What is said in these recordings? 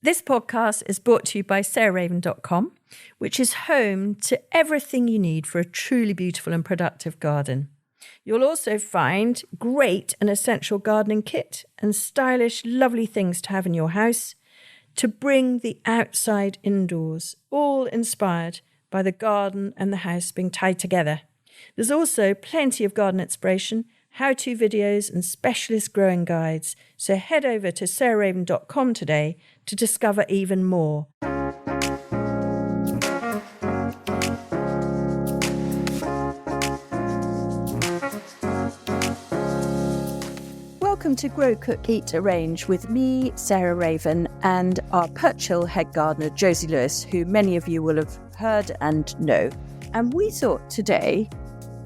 This podcast is brought to you by sarahraven.com, which is home to everything you need for a truly beautiful and productive garden. You'll also find great and essential gardening kit and stylish, lovely things to have in your house to bring the outside indoors, all inspired by the garden and the house being tied together. There's also plenty of garden inspiration, how-to videos and specialist growing guides. So head over to sarahraven.com today to discover even more. Welcome to Grow, Cook, Eat, Arrange with me, Sarah Raven, and our Perch Hill head gardener, Josie Lewis, who many of you will have heard and know. And we thought today,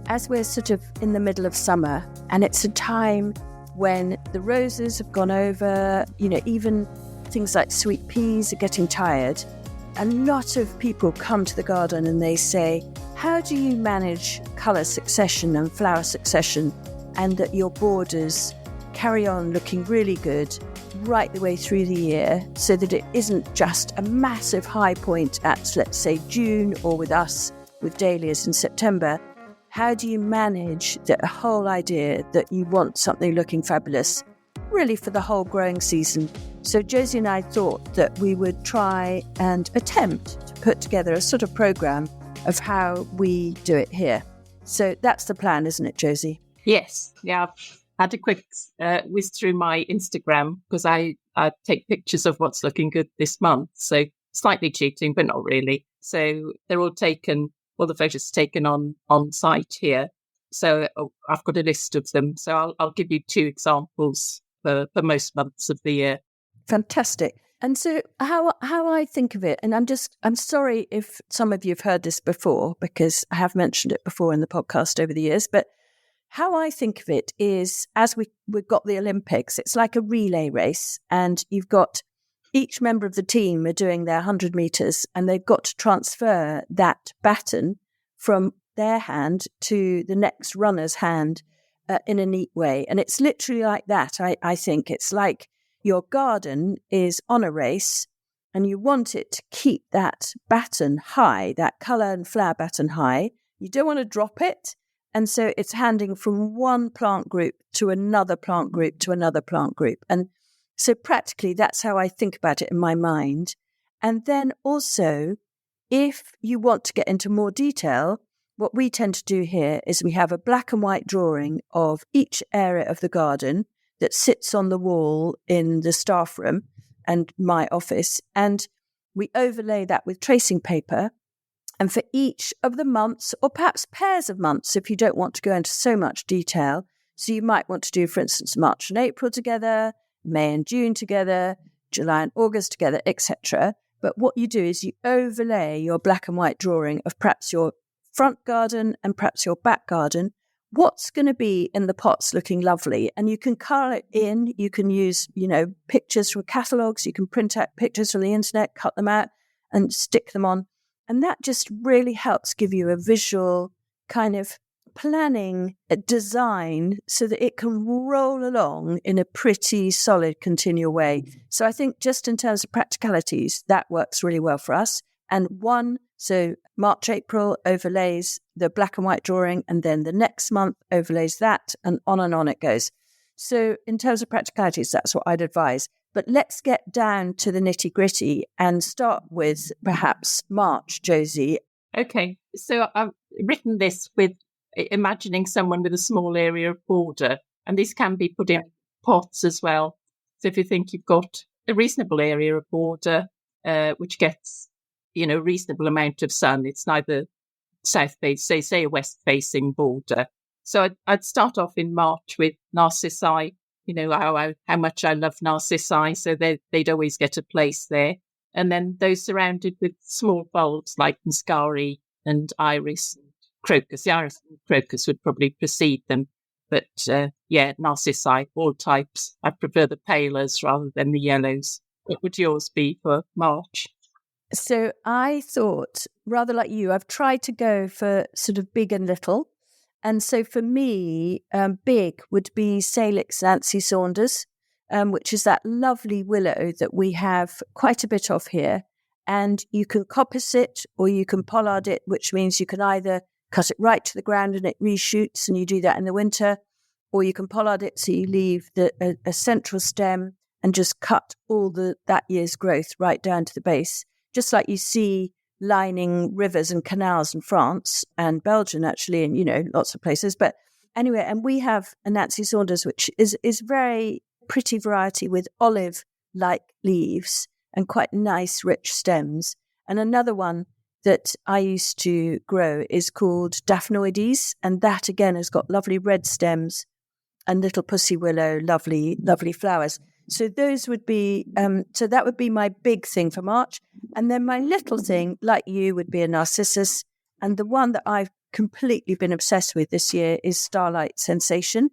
as we're sort of in the middle of summer, and it's a time when the roses have gone over, even things like sweet peas are getting tired, a lot of people come to the garden and they say, how do you manage colour succession and flower succession and that your borders carry on looking really good right the way through the year so that it isn't just a massive high point at, let's say, June, or with us, with dahlias in September? How do you manage the whole idea that you want something looking fabulous, really for the whole growing season? So Josie and I thought that we would try and attempt to put together a sort of programme of how we do it here. So that's the plan, isn't it, Josie? Yes. Yeah, I've had a quick whiz through my Instagram because I take pictures of what's looking good this month. So slightly cheating, but not really. So they're all taken. All the photos taken on site here. So I've got a list of them. So I'll give you two examples for most months of the year. Fantastic. And so how I think of it, and I'm sorry if some of you have heard this before, because I have mentioned it before in the podcast over the years, but how I think of it is, as we've got the Olympics, it's like a relay race, and you've got each member of the team are doing their 100 metres, and they've got to transfer that baton from their hand to the next runner's hand in a neat way. And it's literally like that. I think it's like your garden is on a race and you want it to keep that baton high, that colour and flower baton high. You don't want to drop it. And so it's handing from one plant group to another plant group to another plant group. And so practically, that's how I think about it in my mind. And then also, if you want to get into more detail, what we tend to do here is we have a black and white drawing of each area of the garden that sits on the wall in the staff room and my office. And we overlay that with tracing paper. And for each of the months, or perhaps pairs of months, if you don't want to go into so much detail, so you might want to do, for instance, March and April together, May and June together, July and August together, etc. But what you do is you overlay your black and white drawing of perhaps your front garden and perhaps your back garden. What's going to be in the pots looking lovely? And you can colour it in. You can use, pictures from catalogues. You can print out pictures from the internet, cut them out and stick them on. And that just really helps give you a visual kind of planning a design so that it can roll along in a pretty solid continual way. So I think just in terms of practicalities, that works really well for us. And so March, April overlays the black and white drawing, and then the next month overlays that, and on it goes. So in terms of practicalities, that's what I'd advise. But let's get down to the nitty gritty and start with perhaps March, Josie. Okay, so I've written this with imagining someone with a small area of border, and this can be put in pots as well. So if you think you've got a reasonable area of border, which gets, a reasonable amount of sun, it's neither south facing, say a west facing border. So I'd start off in March with narcissi. How much I love narcissi, so they'd always get a place there. And then those surrounded with small bulbs like muscari and iris and crocus. The iris and crocus would probably precede them. But narcissi, all types. I prefer the palers rather than the yellows. What would yours be for March? So I thought, rather like you, I've tried to go for sort of big and little. And so for me, big would be Salix Nancy Saunders. which is that lovely willow that we have quite a bit of here. And you can coppice it or you can pollard it, which means you can either cut it right to the ground and it reshoots, and you do that in the winter, or you can pollard it so you leave a central stem and just cut all that year's growth right down to the base, just like you see lining rivers and canals in France and Belgium, actually, and, lots of places. But anyway, and we have a Nancy Saunders, which is very pretty variety with olive-like leaves and quite nice, rich stems. And another one that I used to grow is called Daphnoides, and that again has got lovely red stems and little pussy willow, lovely, lovely flowers. So those would be, so that would be my big thing for March. And then my little thing, like you, would be a narcissus. And the one that I've completely been obsessed with this year is Starlight Sensation.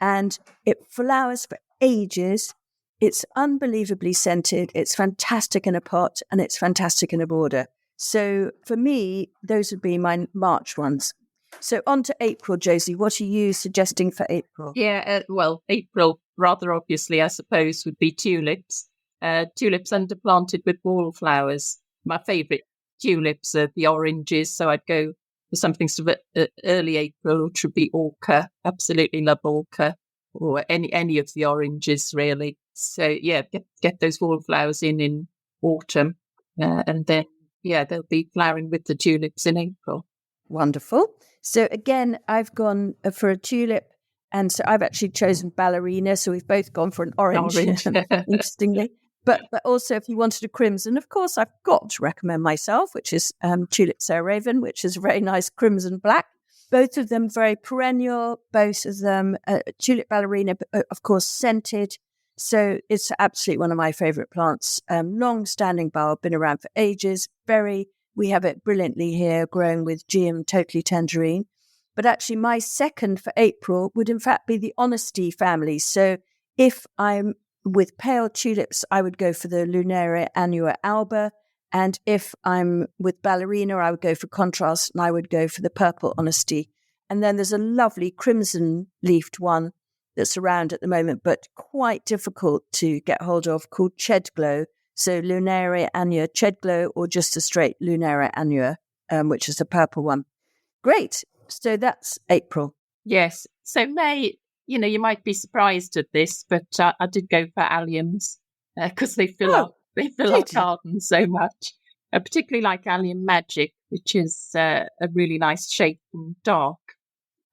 And it flowers for ages. It's unbelievably scented. It's fantastic in a pot and it's fantastic in a border. So for me, those would be my March ones. So on to April, Josie. What are you suggesting for April? Yeah, well, April, rather obviously, I suppose, would be tulips. Tulips underplanted with wallflowers. My favourite tulips are the oranges, so I'd go for something sort of early April, which would be orca. Absolutely love orca, or any of the oranges, really. So, yeah, get those wallflowers in autumn, and then, yeah, they'll be flowering with the tulips in April. Wonderful. So again, I've gone for a tulip, and so I've actually chosen ballerina. So we've both gone for an orange. Interestingly. But also, if you wanted a crimson, of course, I've got to recommend myself, which is Tulip Sarah Raven, which is a very nice crimson black. Both of them very perennial. Both of them tulip ballerina, of course, scented. So it's absolutely one of my favourite plants. Long-standing bulb, been around for ages. We have it brilliantly here, growing with GM Totally Tangerine. But actually, my second for April would in fact be the Honesty family. So if I'm with pale tulips, I would go for the Lunaria annua alba. And if I'm with ballerina, I would go for contrast, and I would go for the purple Honesty. And then there's a lovely crimson-leafed one that's around at the moment, but quite difficult to get hold of, called Chedglow. So Lunaria annua Chedglow, or just a straight Lunaria annua, which is a purple one. Great. So that's April. Yes. So May, you might be surprised at this, but I did go for alliums because they fill our garden so much. I particularly like Allium Magic, which is a really nice shape and dark.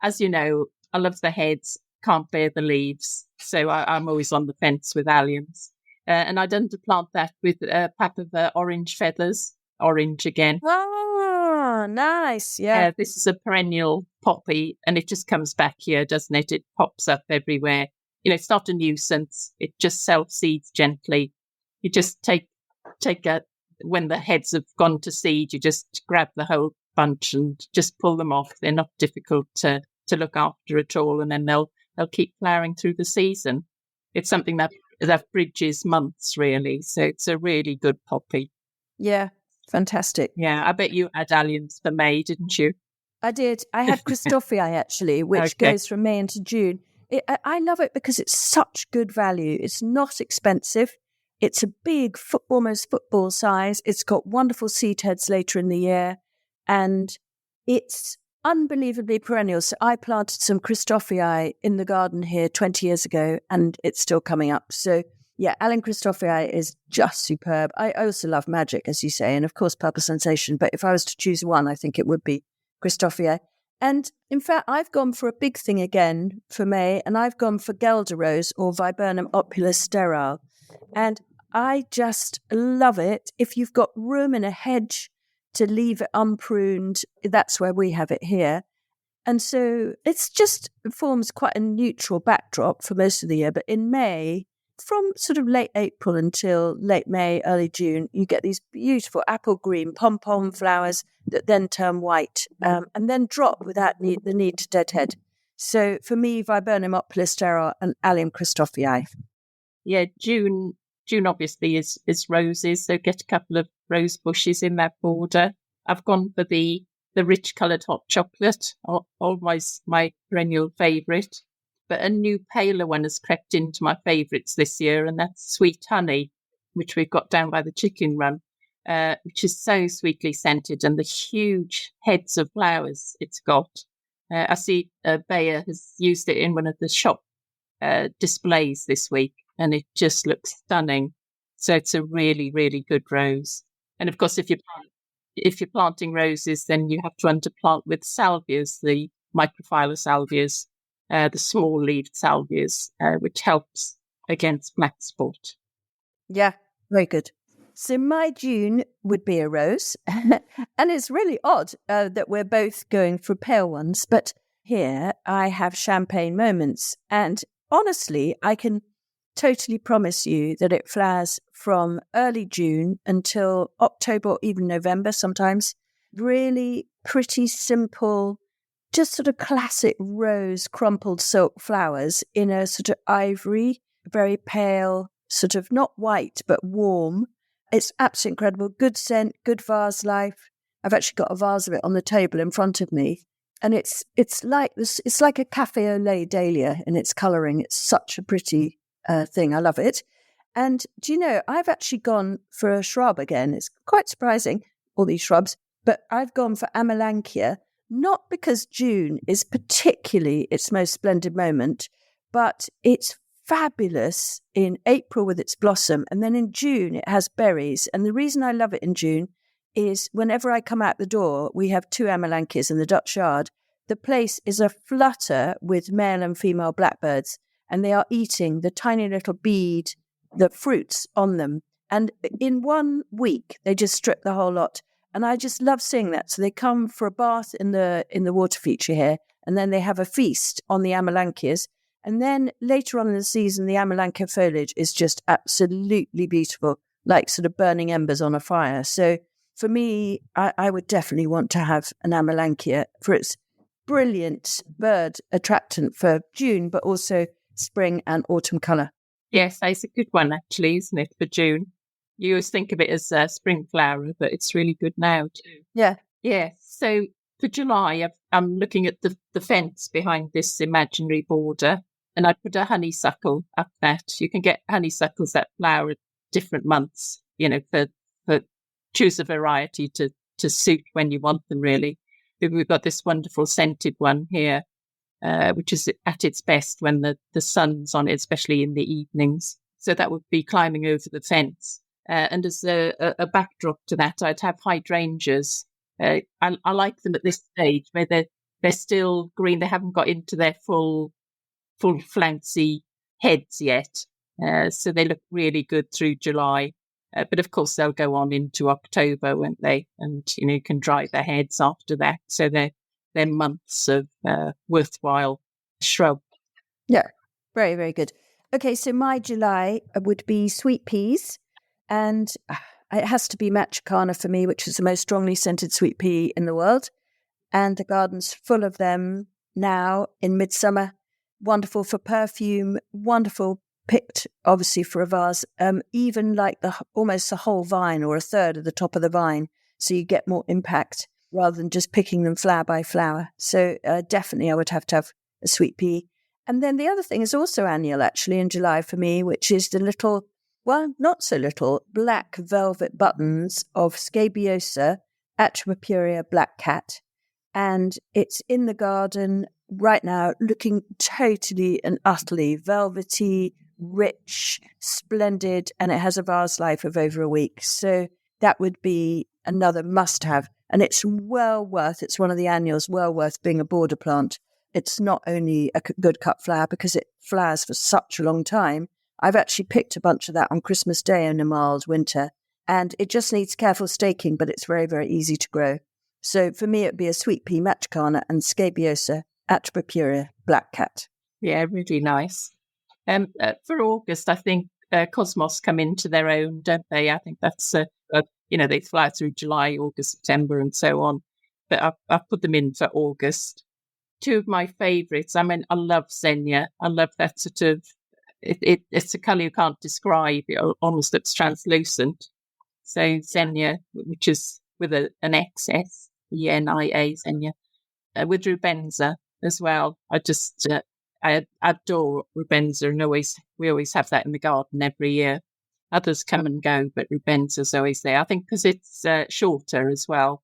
As you know, I love the heads, can't bear the leaves. So I'm always on the fence with alliums. And I'd underplant that with a pack of orange feathers, orange again. Oh, nice. Yeah. This is a perennial poppy, and it just comes back here, doesn't it? It pops up everywhere. It's not a nuisance. It just self-seeds gently. You just take when the heads have gone to seed, you just grab the whole bunch and just pull them off. They're not difficult to look after at all, and then they'll keep flowering through the season. It's something that bridges months, really. So it's a really good poppy. Yeah, fantastic. Yeah, I bet you had alliums for May, didn't you? I did. I had Christophii, actually, which goes from May into June. I love it because it's such good value. It's not expensive. It's a big, almost football size. It's got wonderful seed heads later in the year. And it's unbelievably perennial. So I planted some Christophii in the garden here 20 years ago, and it's still coming up. So yeah, Alan Christophii is just superb. I also love Magic, as you say, and of course Purple Sensation. But if I was to choose one, I think it would be Christophii. And in fact, I've gone for a big thing again for May, and I've gone for Guelder Rose, or Viburnum opulus sterile. And I just love it. If you've got room in a hedge to leave it unpruned, that's where we have it here. And so it forms quite a neutral backdrop for most of the year. But in May, from sort of late April until late May, early June, you get these beautiful apple green pom-pom flowers that then turn white and then drop without the need to deadhead. So for me, Viburnum opulus sterile and Allium Christophii. Yeah, June obviously is roses, so get a couple of rose bushes in that border. I've gone for the rich coloured hot chocolate, always my perennial favourite. But a new paler one has crept into my favourites this year, and that's Sweet Honey, which we've got down by the chicken run, which is so sweetly scented, and the huge heads of flowers it's got. I see Bayer has used it in one of the shop displays this week, and it just looks stunning. So it's a really, really good rose. And of course, if you're planting roses, then you have to underplant with salvias, the microphylla salvias, the small-leaved salvias, which helps against black spot. Yeah, very good. So my June would be a rose. And it's really odd that we're both going for pale ones. But here I have champagne moments. And honestly, I can totally promise you that it flowers from early June until October or even November sometimes. Really pretty simple, just sort of classic rose crumpled silk flowers in a sort of ivory, very pale, sort of not white, but warm. It's absolutely incredible. Good scent, good vase life. I've actually got a vase of it on the table in front of me. And it's like this. It's like a cafe au lait dahlia in its colouring. It's such a pretty thing. I love it. And do you know, I've actually gone for a shrub again. It's quite surprising, all these shrubs. But I've gone for Amelanchier, not because June is particularly its most splendid moment, but it's fabulous in April with its blossom, and then in June it has berries. And the reason I love it in June is whenever I come out the door, we have 2 Amelanchiers in the Dutch yard. The place is a flutter with male and female blackbirds, and they are eating the tiny little bead, the fruits on them. And in 1 week, they just strip the whole lot. And I just love seeing that. So they come for a bath in the water feature here, and then they have a feast on the Amelanchiers. And then later on in the season, the Amelanchier foliage is just absolutely beautiful, like sort of burning embers on a fire. So for me, I would definitely want to have an Amelanchier for its brilliant bird attractant for June, but also spring and autumn colour. Yes, that's a good one, actually, isn't it, for June? You always think of it as a spring flower, but it's really good now, too. Yeah. Yeah, so for July, I'm looking at the fence behind this imaginary border, and I put a honeysuckle up that. You can get honeysuckles that flower at different months, for choose a variety to suit when you want them, really. We've got this wonderful scented one here, which is at its best when the sun's on it, especially in the evenings. So that would be climbing over the fence. And as a backdrop to that, I'd have hydrangeas. I like them at this stage where they're still green. They haven't got into their full flouncy heads yet. So they look really good through July. But of course, they'll go on into October, won't they? And, you can dry their heads after that. So they're months of worthwhile shrub. Yeah, very, very good. Okay, so my July would be sweet peas. And it has to be Matucana for me, which is the most strongly scented sweet pea in the world. And the garden's full of them now in midsummer. Wonderful for perfume, wonderful picked, obviously, for a vase, even like almost the whole vine or a third of the top of the vine. So you get more impact rather than just picking them flower by flower. So definitely I would have to have a sweet pea. And then the other thing is also annual, actually, in July for me, which is the little, well, not so little, black velvet buttons of Scabiosa atropuria black cat. And it's in the garden right now, looking totally and utterly velvety, rich, splendid, and it has a vase life of over a week. So that would be another must-have. And it's it's one of the annuals, well worth being a border plant. It's not only a good cut flower because it flowers for such a long time. I've actually picked a bunch of that on Christmas Day in a mild winter, and it just needs careful staking, but it's very, very easy to grow. So for me, it'd be a Sweet Pea Matucana and Scabiosa atropuria black cat. Yeah, really nice. For August, I think Cosmos come into their own, don't they? I think that's, they fly through July, August, September, and so on. But I've put them in for August. 2 of my favourites. I mean, I love Xenia. I love that sort of, it's a colour you can't describe. It almost looks translucent. So Xenia, which is with an XS, Enia, Xenia, with rubenza as well. I just I adore rubenza, and we always have that in the garden every year. Others come and go, but rubenza's always there. I think because it's shorter as well.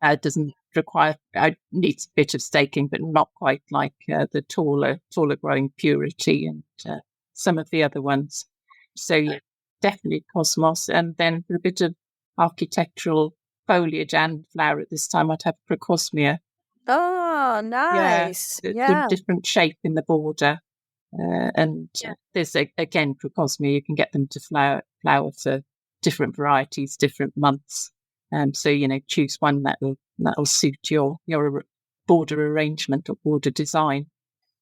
It doesn't require, it needs a bit of staking, but not quite like the taller growing purity and some of the other ones. So yeah, definitely cosmos. And then for a bit of architectural foliage and flower at this time, I'd have Procosmia. Oh, nice. Good different shape in the border. There's again Procosmia. You can get them to flower for different varieties, different months. So choose one that'll suit your border arrangement or border design.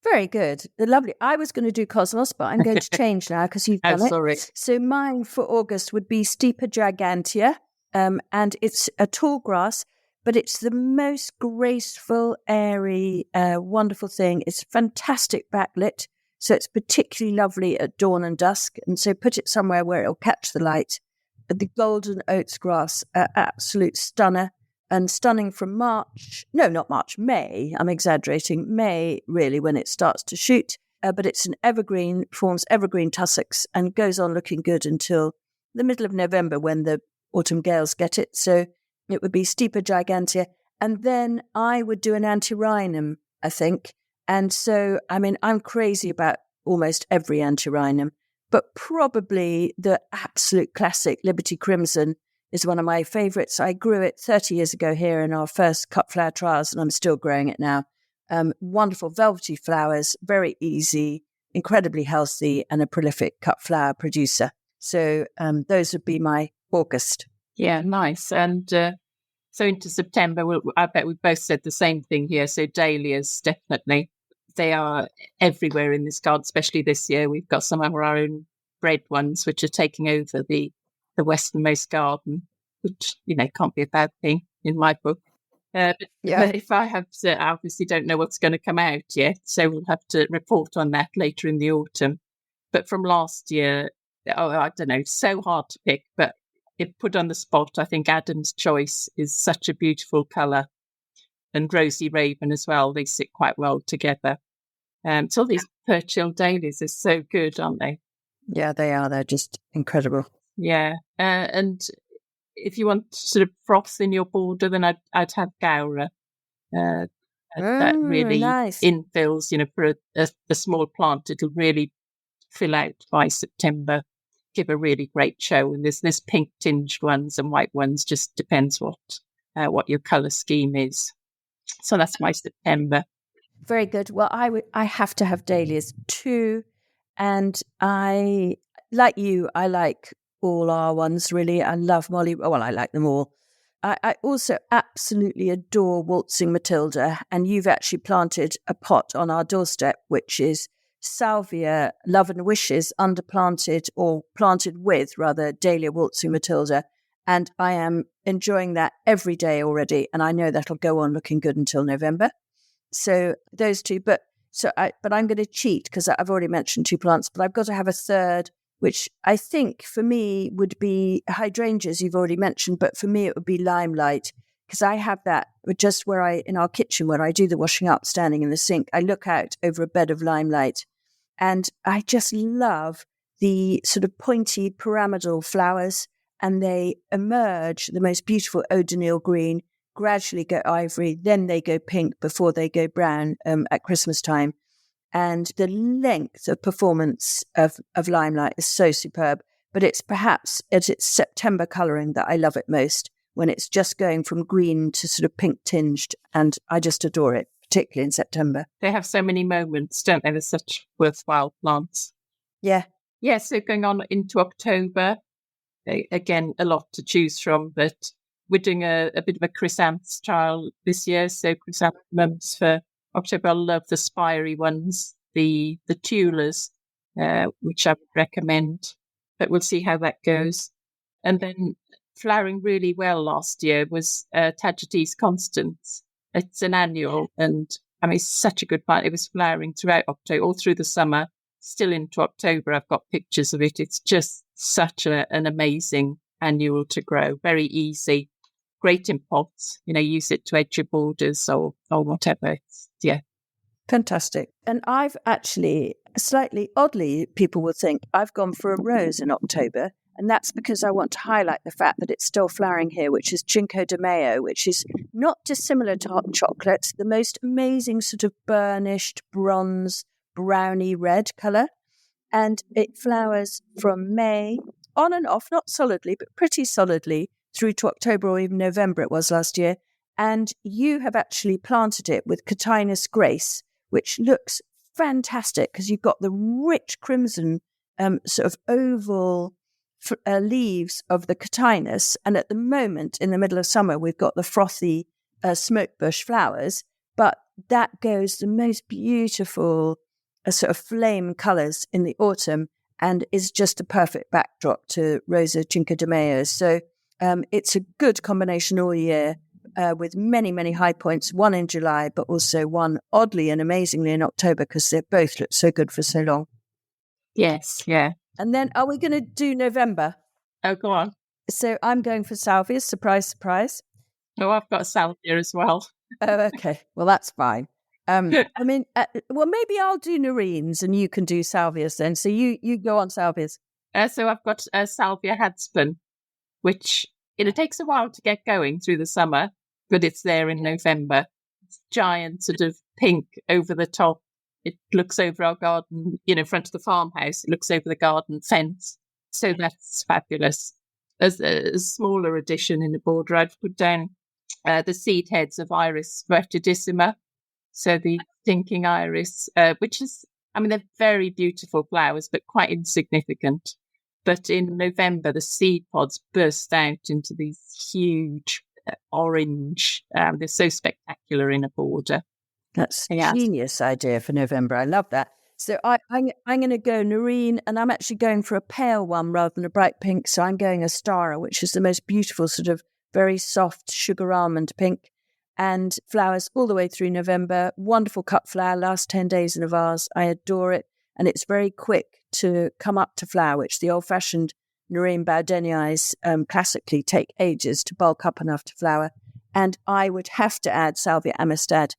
Very good. Lovely. I was going to do Cosmos, but I'm going to change now because you've done it. Sorry. So mine for August would be Stipa gigantea, and it's a tall grass, but it's the most graceful, airy, wonderful thing. It's fantastic backlit, so it's particularly lovely at dawn and dusk, and so put it somewhere where it'll catch the light. The golden oats grass, absolute stunner. And stunning from May, I'm exaggerating, May really when it starts to shoot, but it's an evergreen, forms evergreen tussocks and goes on looking good until the middle of November when the autumn gales get it. So it would be Stipa gigantea. And then I would do an antirrhinum, I think. And so, I'm crazy about almost every antirrhinum, but probably the absolute classic Liberty Crimson is one of my favourites. I grew it 30 years ago here in our first cut flower trials, and I'm still growing it now. Wonderful velvety flowers, very easy, incredibly healthy, and a prolific cut flower producer. So those would be my August. Yeah, nice. And so into September, I bet we both said the same thing here. So dahlias, definitely. They are everywhere in this garden, especially this year. We've got some of our own bred ones, which are taking over the westernmost garden, which, can't be a bad thing in my book. But if I have to, I obviously don't know what's going to come out yet, so we'll have to report on that later in the autumn. But from last year, I don't know, so hard to pick, but if put on the spot, I think Adam's Choice is such a beautiful colour, and Rosy Raven as well. They sit quite well together. So all these Purchill dahlias are so good, aren't they? Yeah, they are. They're just incredible. Yeah, and if you want sort of froth in your border, then I'd have Gaura. That really nice. infills, for a small plant, it'll really fill out by September, give a really great show. And there's pink tinged ones and white ones, just depends what your colour scheme is. So that's my September. Very good. Well, I have to have dahlias too, and I like all our ones, really. I love Molly. Well, I like them all. I also absolutely adore Waltzing Matilda, and you've actually planted a pot on our doorstep, which is Salvia Love and Wishes underplanted, or planted with, rather, Dahlia Waltzing Matilda. And I am enjoying that every day already, and I know that'll go on looking good until November. So those two, but I'm going to cheat because I've already mentioned two plants, but I've got to have a third, which I think for me would be hydrangeas you've already mentioned, but for me it would be limelight, because I have that just in our kitchen where I do the washing up, standing in the sink, I look out over a bed of limelight, and I just love the sort of pointy pyramidal flowers, and they emerge the most beautiful eau-de-nil green, gradually go ivory, then they go pink before they go brown at Christmas time. And the length of performance of limelight is so superb. But it's perhaps at its September colouring that I love it most, when it's just going from green to sort of pink tinged. And I just adore it, particularly in September. They have so many moments, don't they? They're such worthwhile plants. Yeah. Yeah, so going on into October, again, a lot to choose from, but we're doing a bit of a chrysanthemum trial this year. So chrysanthemums for October. I love the spiry ones, the tulas, which I would recommend, but we'll see how that goes. And then flowering really well last year was Tagetes Constance. It's an annual, and it's such a good plant. It was flowering throughout October, all through the summer, still into October. I've got pictures of it. It's just such an amazing annual to grow. Very easy, great in pots. Use it to edge your borders or whatever. Fantastic. And I've actually, slightly oddly, people will think I've gone for a rose in October. And that's because I want to highlight the fact that it's still flowering here, which is Cinco de Mayo, which is not dissimilar to hot chocolate, the most amazing sort of burnished bronze, browny red colour. And it flowers from May on and off, not solidly, but pretty solidly through to October or even November it was last year. And you have actually planted it with Catinus grace, which looks fantastic because you've got the rich crimson sort of oval leaves of the Catinus. And at the moment, in the middle of summer, we've got the frothy smoke bush flowers. But that goes the most beautiful sort of flame colours in the autumn and is just a perfect backdrop to Rosa Cinco de Mayo. So it's a good combination all year with many, many high points, one in July, but also one oddly and amazingly in October because they both look so good for so long. Yes, yeah. And then are we going to do November? Oh, go on. So I'm going for salvias. Surprise, surprise. Oh, I've got a salvia as well. Oh, okay. Well, that's fine. I mean, well, maybe I'll do nerines and you can do salvias then. So you go on salvias. So I've got a salvia hadspin, which it takes a while to get going through the summer, but it's there in November. It's giant sort of pink over the top. It looks over our garden, front of the farmhouse. It looks over the garden fence. So that's fabulous. As a smaller addition in the border, I've put down the seed heads of Iris vertidissima. So the stinking iris, which is, they're very beautiful flowers, but quite insignificant. But in November, the seed pods burst out into these huge orange. They're so spectacular in a border. That's a genius idea for November. I love that. So I'm going to go nerine, and I'm actually going for a pale one rather than a bright pink. So I'm going Astara, which is the most beautiful sort of very soft sugar almond pink, and flowers all the way through November. Wonderful cut flower, last 10 days in a vase. I adore it. And it's very quick to come up to flower, which the old-fashioned nerine Baudenii classically take ages to bulk up enough to flower. And I would have to add Salvia amistad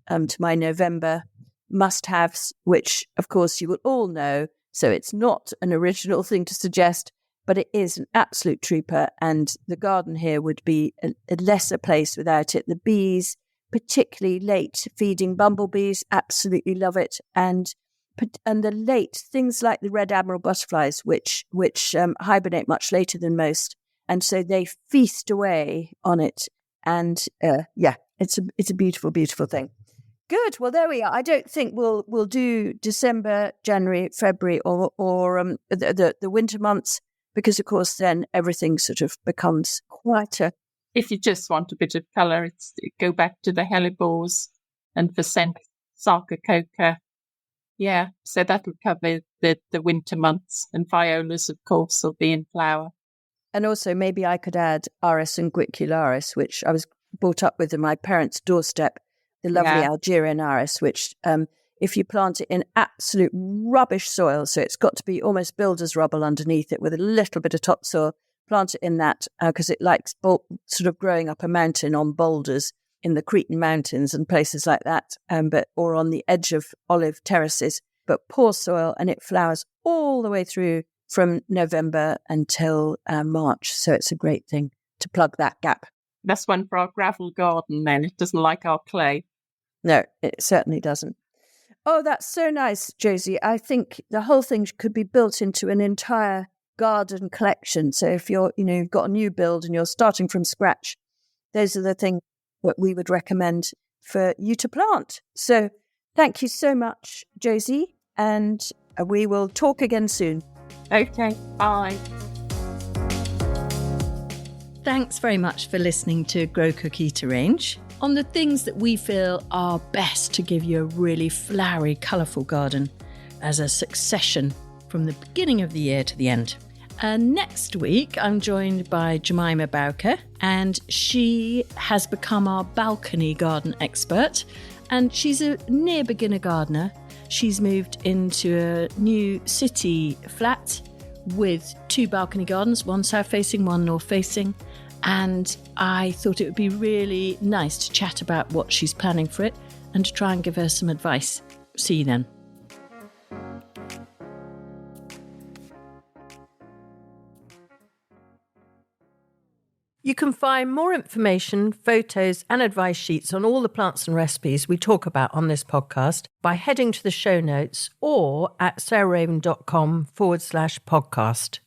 to my November must-haves, which, of course, you will all know. So it's not an original thing to suggest, but it is an absolute trooper. And the garden here would be a lesser place without it. The bees, particularly late feeding bumblebees, absolutely love it. And the late things like the red admiral butterflies, which hibernate much later than most, and so they feast away on it. And it's a beautiful, beautiful thing. Good. Well, there we are. I don't think we'll do December, January, February, or the winter months, because of course then everything sort of becomes quieter. If you just want a bit of colour, go back to the hellebores and for scent, sarcococa. Yeah, so that'll cover the winter months, and violas, of course, will be in flower. And also maybe I could add Iris unguicularis, which I was brought up with in my parents' doorstep, the lovely Algerian iris, which if you plant it in absolute rubbish soil, so it's got to be almost builder's rubble underneath it with a little bit of topsoil, plant it in that because it likes sort of growing up a mountain on boulders in the Cretan mountains and places like that, or on the edge of olive terraces, but poor soil, and it flowers all the way through from November until March. So it's a great thing to plug that gap. That's one for our gravel garden then. It doesn't like our clay. No, it certainly doesn't. Oh, that's so nice, Josie. I think the whole thing could be built into an entire garden collection. So if you've got a new build and you're starting from scratch, those are the things that we would recommend for you to plant. So thank you so much, Josie, and we will talk again soon. Okay, bye. Thanks very much for listening to Grow Cook Eat Arrange on the things that we feel are best to give you a really flowery, colourful garden as a succession from the beginning of the year to the end. Next week, I'm joined by Jemima Bowker, and she has become our balcony garden expert, and she's a near beginner gardener. She's moved into a new city flat with 2 balcony gardens, one south-facing, one north-facing, and I thought it would be really nice to chat about what she's planning for it and to try and give her some advice. See you then. You can find more information, photos and advice sheets on all the plants and recipes we talk about on this podcast by heading to the show notes or at sarahraven.com/podcast.